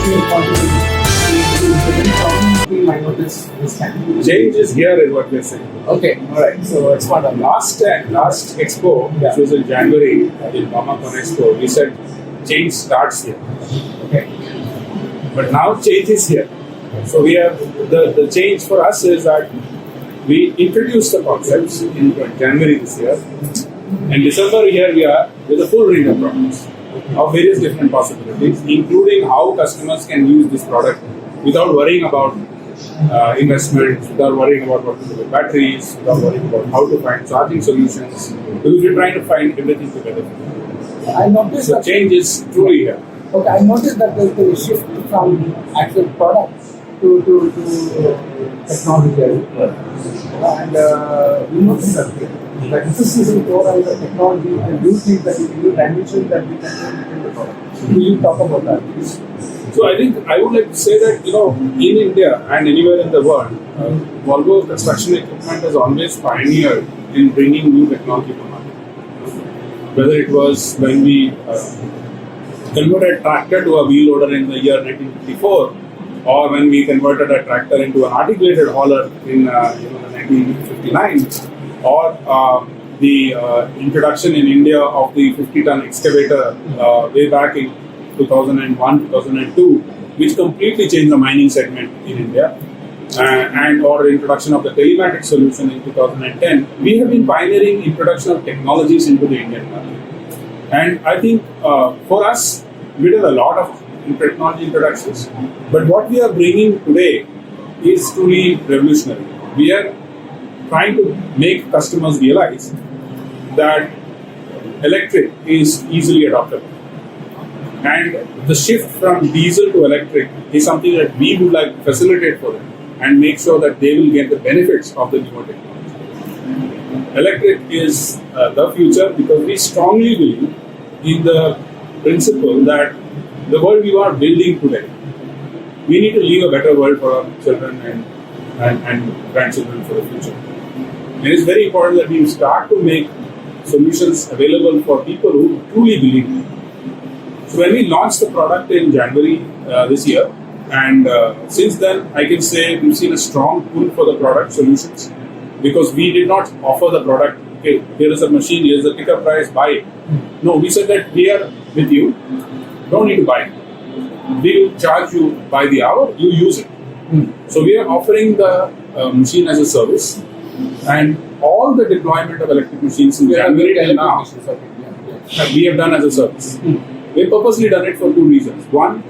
we have contributed to I notice this time. Change is here is what we're saying. Okay, alright. So it's part of Last expo, which was in January, in Mama Con Expo, we said change starts here. Okay. But now change is here. So we have the change for us is that we introduced the concepts in January this year. And December here we are with a full range of products of various different possibilities, including how customers can use this product without worrying about investments, without worrying about what to do with batteries, without worrying about how to find charging solutions, because we're trying to find everything together. I noticed So change is truly here. Okay, I noticed that there's a shift from actual products to technology. And we noticed that this is in core and the technology and new things that we can do, dimensions that we can do within the product. Will you talk about that, please? So I think I would like to say that, in India and anywhere in the world, Volvo construction equipment has always pioneered in bringing new technology to market. Whether it was when we converted tractor to a wheel loader in the year 1954, or when we converted a tractor into an articulated hauler in 1959, or the introduction in India of the 50-ton excavator way back in 2001, 2002, which completely changed the mining segment in India, and or the introduction of the telematic solution in 2010, we have been pioneering introduction of technologies into the Indian market. And I think for us, we did a lot of technology introductions, but what we are bringing today is truly revolutionary. We are trying to make customers realize that electric is easily adoptable. And the shift from diesel to electric is something that we would like to facilitate for them and make sure that they will get the benefits of the newer technology. Electric is the future because we strongly believe in the principle that the world we are building today, we need to leave a better world for our children and grandchildren for the future. And it's very important that we start to make solutions available for people who truly believe in it. So when we launched the product in January this year, and since then I can say we've seen a strong pull for the product solutions, because we did not offer the product, okay, here is a machine, here's the pickup price, buy it. No, we said that we are with you, don't need to buy it. We will charge you by the hour, you use it. So we are offering the machine as a service, and all the deployment of electric machines in January till now, we have done as a service. We have purposely done it for two reasons. One,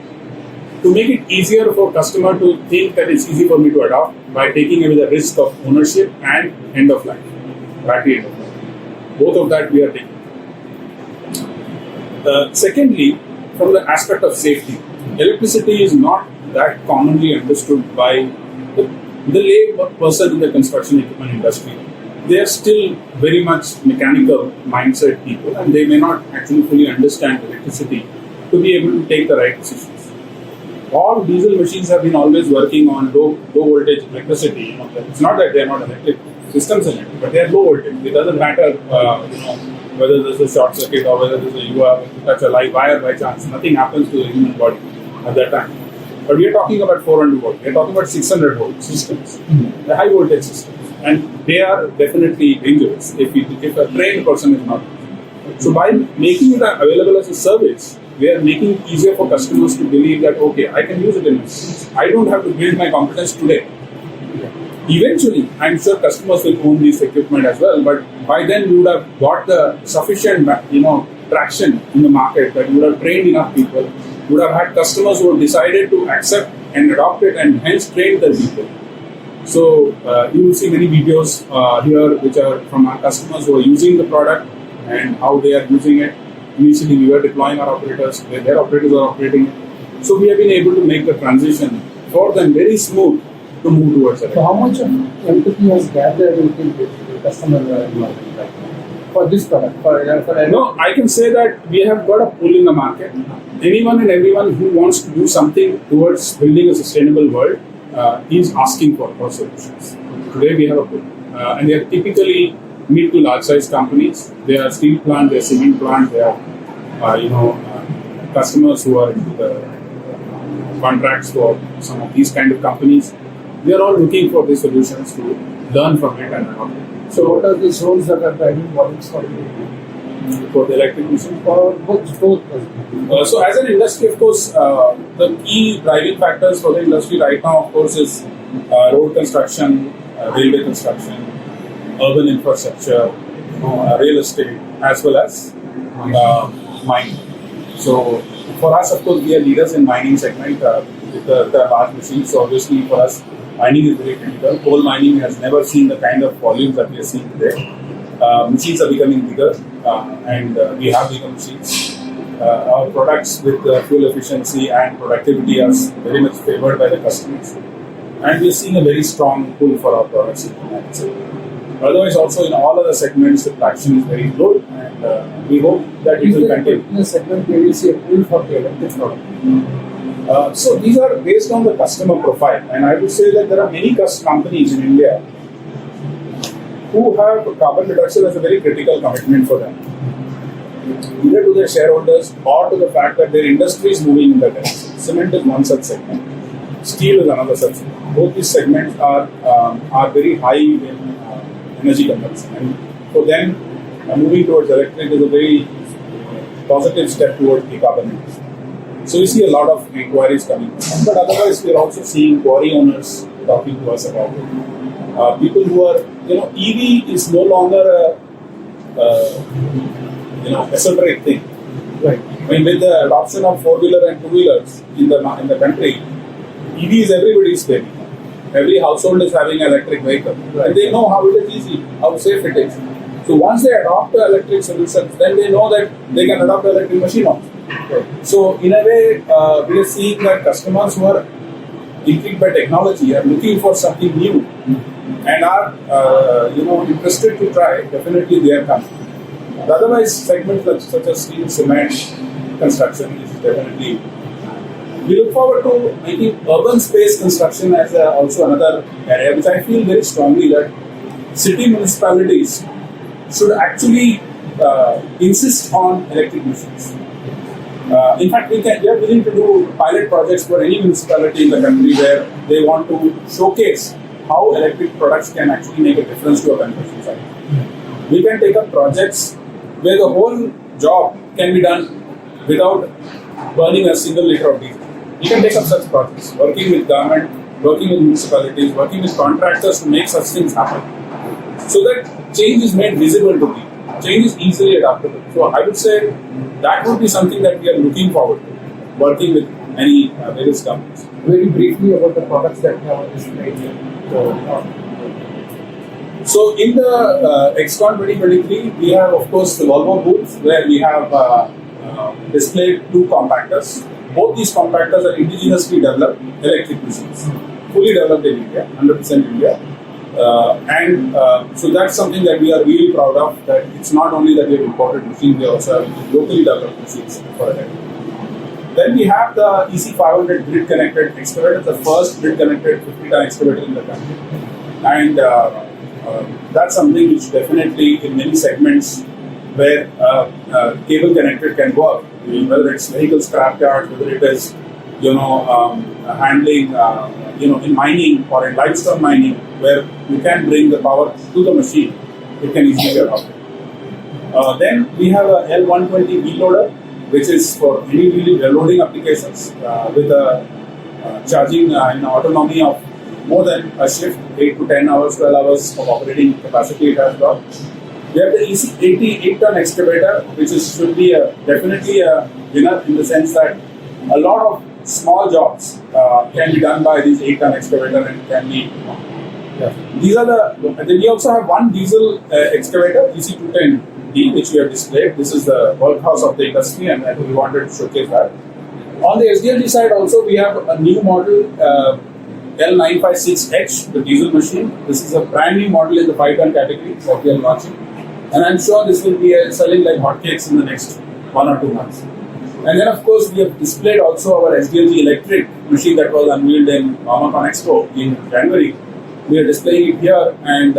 to make it easier for customer to think that it's easy for me to adopt by taking away the risk of ownership and end of life, battery end of life. Both of that we are taking. Secondly, from the aspect of safety, electricity is not that commonly understood by the lay person in the construction equipment industry. They are still very much mechanical mindset people, and they may not actually fully understand electricity to be able to take the right decisions. All diesel machines have been always working on low voltage electricity. It's not that they are not electric systems in it, but they are low voltage. It doesn't matter, whether there's a short circuit or whether you touch a live wire by chance. Nothing happens to the human body at that time. But we are talking about 400 volt. We are talking about 600 volt systems, the high voltage systems. And they are definitely dangerous if a trained person is not. So by making it available as a service, we are making it easier for customers to believe that, okay, I can use it in this. I don't have to build my competence today. Eventually, I'm sure customers will own this equipment as well, but by then you would have got the sufficient, traction in the market, that you would have trained enough people, you would have had customers who have decided to accept and adopt it and hence train the people. So you will see many videos here which are from our customers who are using the product and how they are using it. Initially we were deploying our operators, their operators are operating it. So we have been able to make the transition for them very smooth to move towards it. So how much of empathy has gathered within the customer environment right now for this product? No, I can say that we have got a pull in the market. Anyone and everyone who wants to do something towards building a sustainable world is asking for our solutions. Today we have a pull. And they are typically mid to large size companies. They are steel plant, they are cement plant, they are customers who are into the contracts for some of these kind of companies. We are all looking for the solutions to learn from it and adopt it. So what are these roles that are driving volumes for you? For the electric machine. For both. So as an industry, of course, the key driving factors for the industry right now, of course, is road construction, railway construction, urban infrastructure, real estate, as well as mining. So for us, of course, we are leaders in mining segment with the large machines. So obviously for us, mining is very critical. Coal mining has never seen the kind of volumes that we are seeing today. Machines are becoming bigger, and we have bigger machines. Our products with fuel efficiency and productivity are very much favored by the customers, and we are seeing a very strong pull for our products in the United States. Otherwise, also in all other segments, the traction is very good, and we hope that it will continue. In a segment where you see a pull for the electric product. So these are based on the customer profile, and I would say that there are many companies in India who have carbon reduction as a very critical commitment for them, either to their shareholders or to the fact that their industry is moving in that direction. Cement is one such segment, steel is another such segment. Both these segments are very high in energy consumption, and for them, moving towards electric is a very positive step towards decarbonization. So we see a lot of inquiries coming from them, but otherwise we are also seeing quarry owners talking to us about it. People who are, EV is no longer a esoteric thing. Right. I mean, with the adoption of 4-wheeler and 2-wheelers in the country, EV is everybody's baby. Every household is having an electric vehicle, right. And they know how it is easy, how safe it is. So once they adopt the electric solutions, then they know that they can adopt the electric machine also. Right. So in a way, we are seeing that customers who are intrigued by technology are looking for something new, and are interested to try. Definitely, they are coming. Otherwise, segments such as steel, cement, construction is definitely. We look forward to making urban space construction as also another area, which I feel very strongly that city municipalities should actually insist on electric machines. In fact, we are willing to do pilot projects for any municipality in the country where they want to showcase how electric products can actually make a difference to a construction site. We can take up projects where the whole job can be done without burning a single liter of diesel. We can take up such projects, working with government, working with municipalities, working with contractors to make such things happen, so that change is made visible to people. Change is easily adaptable. So I would say that would be something that we are looking forward to, working with many various companies. Very briefly about the products that we have on display here. So in the XCon 2023, we have, of course, the Volvo booth where we have displayed 2 compactors. Both these compactors are indigenously developed electric machines, fully developed in India, 100% India. So that's something that we are really proud of, that it's not only that we have imported machines, we also have locally developed machines for electric. Then we have the EC500 grid-connected excavator, the first grid-connected 50-ton excavator in the country. And that's something which definitely in many segments where cable connected can work, whether it's vehicle scrapyard, whether it is handling in mining or in limestone mining, where you can bring the power to the machine, it can easily be adopted. Then we have a L120 wheel loader, which is for any wheel loading applications with a charging autonomy of more than a shift, 8 to 10 hours, 12 hours of operating capacity it has got. We have the EC80 8-ton excavator, which should be definitely a winner in the sense that a lot of small jobs can be done by this 8-ton excavator and can be. These are then we also have one diesel excavator, EC210D, which we have displayed. This is the workhorse of the industry, and we wanted to showcase that. On the SDLG side, also we have a new model. L956H, the diesel machine. This is a brand new model in the 5-ton category that we are launching, and I'm sure this will be selling like hotcakes in the next 1 or 2 months. And then, of course, we have displayed also our SDLG electric machine that was unveiled in Mamacon Expo in January. We are displaying it here, and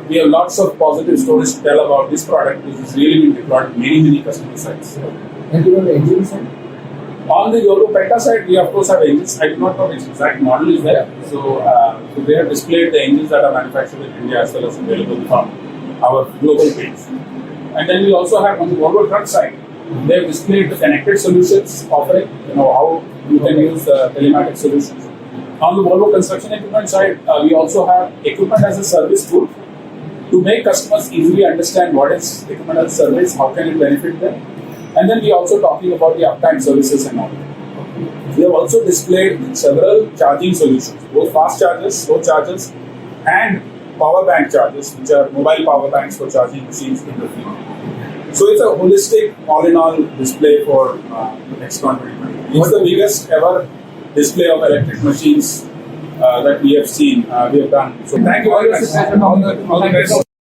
we have lots of positive stories to tell about this product, which is really being deployed in many customer sites. And even the engine side? On the Volvo Penta side, we of course have engines. I do not know which exact model is there. So they have displayed the engines that are manufactured in India as well as available from our global base. And then we also have on the Volvo truck side, they have displayed the connected solutions offering, how you can use telematic solutions. On the Volvo construction equipment side, we also have equipment as a service tool to make customers easily understand what is equipment as a service, how can it benefit them. And then we are also talking about the uptime services and all. We have also displayed several charging solutions, both fast chargers, slow chargers, and power bank chargers, which are mobile power banks for charging machines in the field. So it's a holistic, all-in-all display for Excon 2020. It's the biggest ever display of electric machines that we have seen, we have done. So thank you very much. All the best.